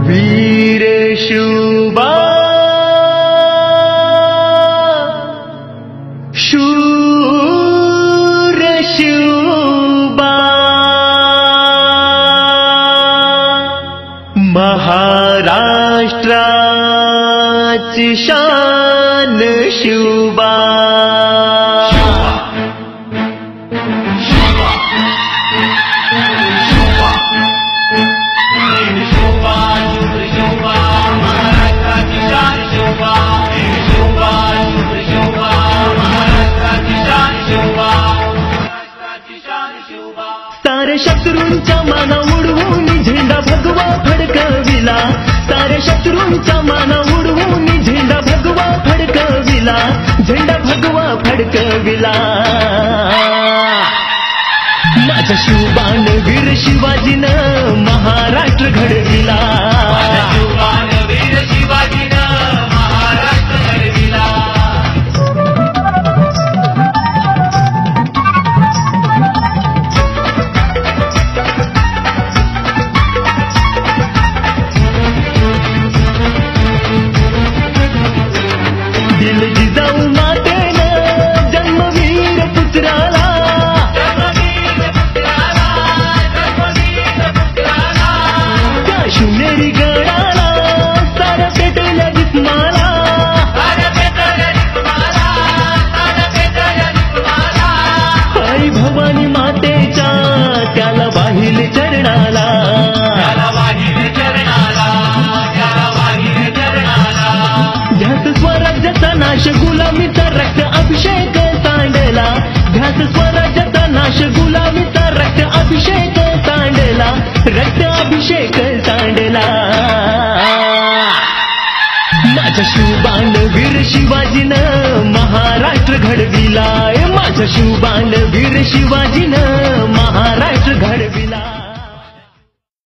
वीर शिवबा शूर शिवबा महाराष्ट्राची शान शिवबा सारे शत्रूंच्या माना उडवून झेंडा भगवा फडकविला, सारे शत्रूंच्या माना उडवून झेंडा भगवा फडकविला, झेंडा भगवा फडकविला। माझ्या शिवबान वीर शिवाजीनं महाराष्ट्र घडविला, शिवबान वीर शिवाजीनं महाराष्ट्र घडविला। दिल जिजाऊ मातेनं जन्मवीर पुत्राला, त्या शिवनेरी गडाला साऱ्या पेटल्या जिस्माला, आई भवानी मातेच्या त्याला वाहिल चरणाला, ध्यास स्वराज्याचा नाश गुलामीचा रक्त अभिषेक सांडला, ध्यास स्वराज्याचा नाश गुलामीचा रक्त अभिषेक सांडला, रक्त अभिषेक सांडला। माझ्या शिवबान वीर शिवाजीनं महाराष्ट्र घडविला, माझ्या शिवबान वीर शिवाजीनं